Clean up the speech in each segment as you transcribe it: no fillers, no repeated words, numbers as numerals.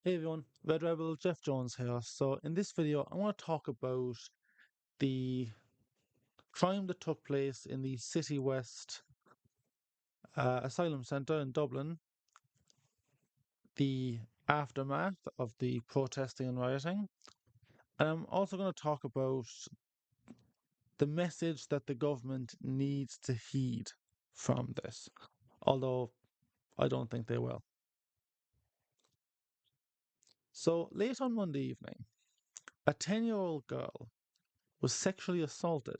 Hey everyone, Red Rebel Jeff Jones here. So in this video, I want to talk about the crime that took place in the Citywest Asylum Centre in Dublin, the aftermath of the protesting and rioting, and I'm also going to talk about the message that the government needs to heed from this, although I don't think they will. So late on Monday evening, a 10-year-old girl was sexually assaulted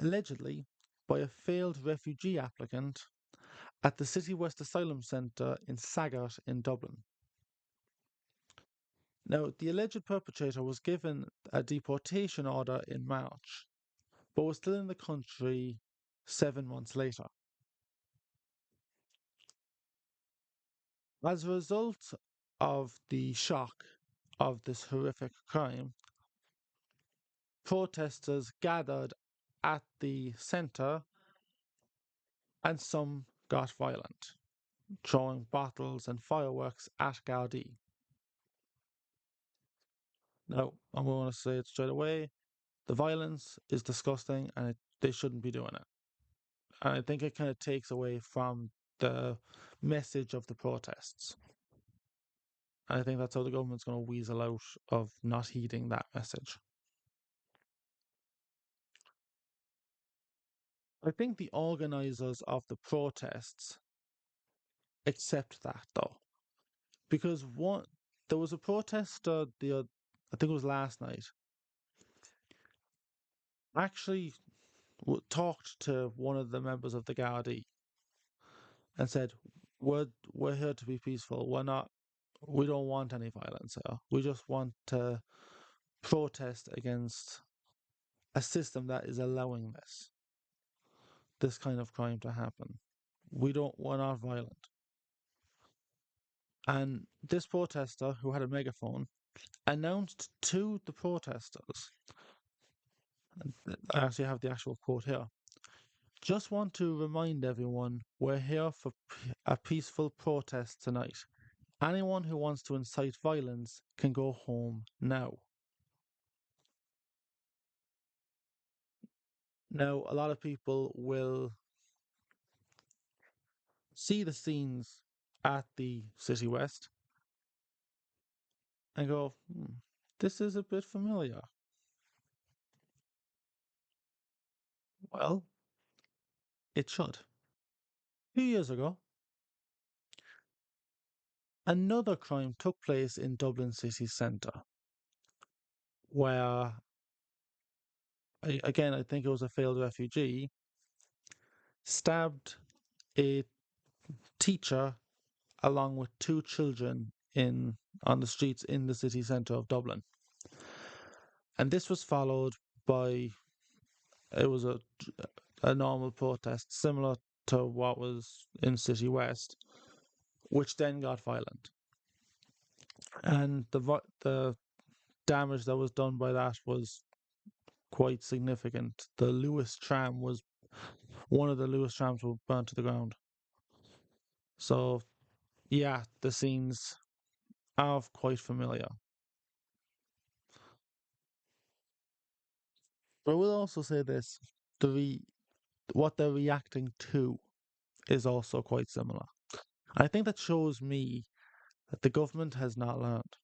allegedly by a failed refugee applicant at the Citywest Asylum Centre in Saggart in Dublin. Now, the alleged perpetrator was given a deportation order in March, but was still in the country 7 months later. As a result of the shock of this horrific crime, protesters gathered at the centre and some got violent, throwing bottles and fireworks at Gardaí. Now, I'm going to say it straight away. The violence is disgusting and they shouldn't be doing it. And I think it kind of takes away from the message of the protests. And I think that's how the government's going to weasel out of not heeding that message. I think the organisers of the protests accept that though. Because there was a protester I think it was last night, actually talked to one of the members of the Gardaí and said, we're here to be peaceful. We don't want any violence here. We just want to protest against a system that is allowing this kind of crime to happen. We're not violent. And this protester, who had a megaphone, announced to the protesters, I actually have the actual quote here, "Just want to remind everyone we're here for a peaceful protest tonight. Anyone who wants to incite violence can go home now." Now, a lot of people will see the scenes at the Citywest and go, this is a bit familiar. Well, it should. 2 years ago, another crime took place in Dublin city centre, where, again, I think it was a failed refugee, stabbed a teacher along with two children on the streets in the city centre of Dublin. And this was followed by, it was a normal protest similar to what was in Citywest, which then got violent. And the damage that was done by that was quite significant. One of the Lewis trams was burnt to the ground. So, yeah, the scenes are quite familiar. But I will also say this: what they're reacting to is also quite similar. I think that shows me that the government has not learned.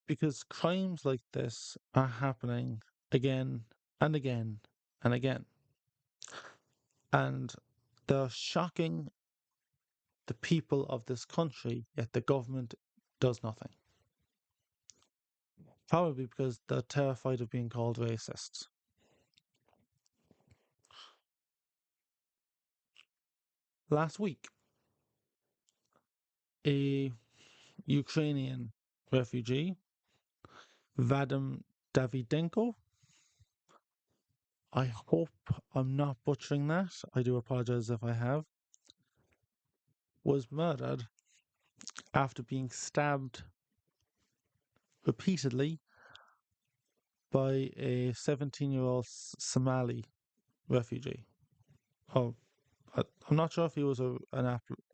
Because crimes like this are happening again and again and again. And they're shocking the people of this country, yet the government does nothing. Probably because they're terrified of being called racists. Last week, a Ukrainian refugee, Vadim Davydenko, I hope I'm not butchering that, I do apologize if I have, was murdered after being stabbed repeatedly by a 17-year-old Somali refugee. Oh, I'm not sure if he was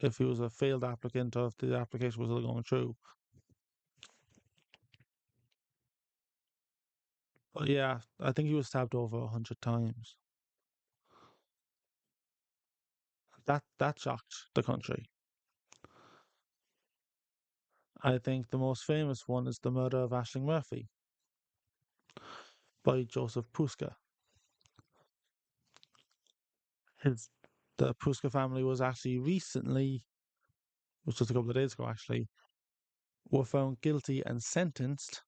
if he was a failed applicant or if the application was still going through. But yeah, I think he was stabbed over 100 times. That shocked the country. I think the most famous one is the murder of Ashling Murphy by Joseph Puska. His The Puska family was actually recently, which was a couple of days ago actually, were found guilty and sentenced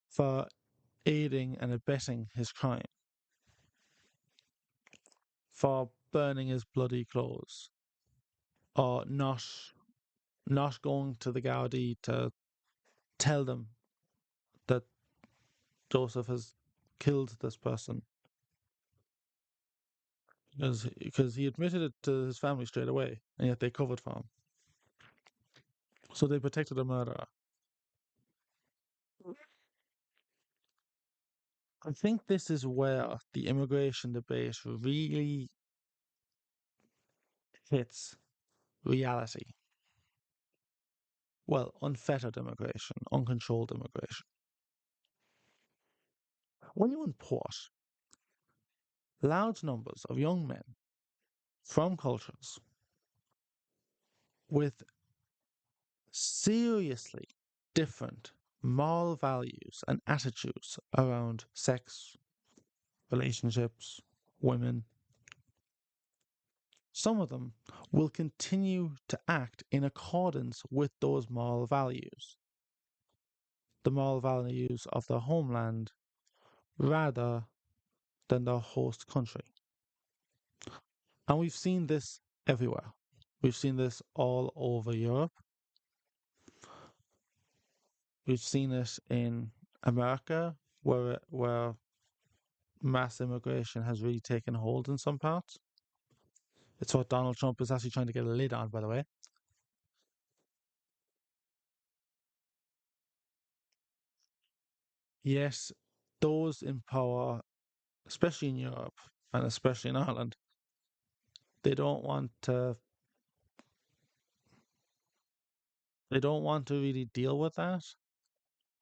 for aiding and abetting his crime, for burning his bloody clothes, or not going to the Gaudi to tell them that Joseph has killed this person, because he admitted it to his family straight away, and yet they covered for him. So they protected a murderer. I think this is where the immigration debate really hits reality. Well, unfettered immigration, uncontrolled immigration. When you import large numbers of young men from cultures with seriously different moral values and attitudes around sex, relationships, women, some of them will continue to act in accordance with those moral values, the moral values of their homeland, rather than their host country. And we've seen this everywhere. We've seen this all over Europe. We've seen it in America, where mass immigration has really taken hold in some parts. It's what Donald Trump is actually trying to get a lid on, by the way. Yet those in power, especially in Europe and especially in Ireland, they don't want to they don't want to really deal with that,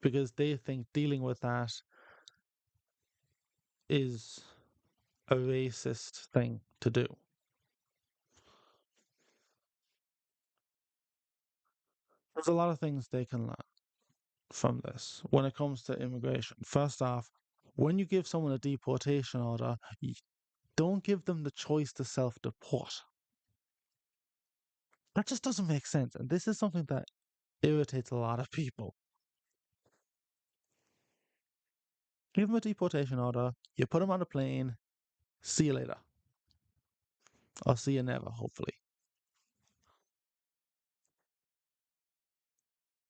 because they think dealing with that is a racist thing to do. There's a lot of things they can learn from this when it comes to immigration. First off, when you give someone a deportation order, you don't give them the choice to self deport. That just doesn't make sense. And this is something that irritates a lot of people. Give them a deportation order, you put them on a plane, see you later. Or see you never, hopefully.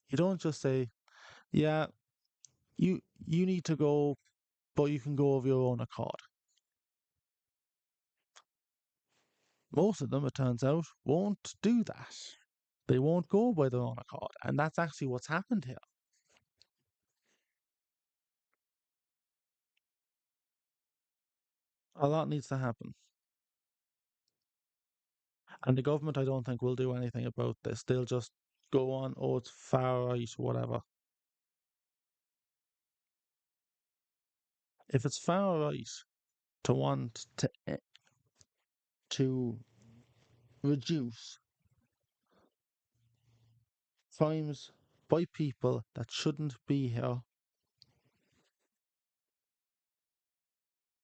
You don't just say, yeah, you need to go, but you can go of your own accord. Most of them, it turns out, won't do that. They won't go by their own accord. And that's actually what's happened here. A lot needs to happen. And the government, I don't think, will do anything about this. They'll just go on, oh, it's far right, whatever. If it's far right to want to reduce crimes by people that shouldn't be here,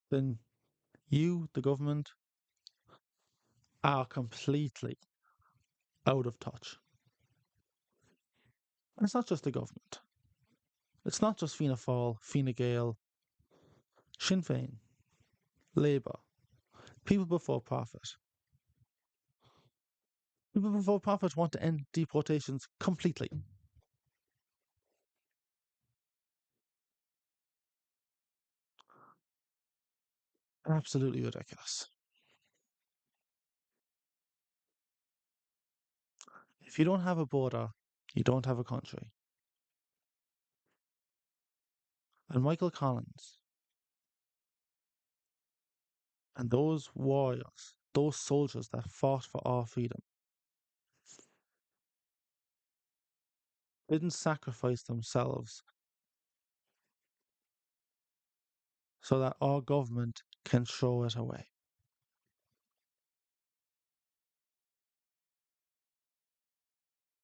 then you, the government, are completely out of touch. And it's not just the government. It's not just Fianna Fáil, Fine Gael, Sinn Féin, Labour, people before profit. People before profit want to end deportations completely. Absolutely ridiculous. If you don't have a border, you don't have a country. And Michael Collins And those warriors, those soldiers that fought for our freedom, didn't sacrifice themselves so that our government can throw it away.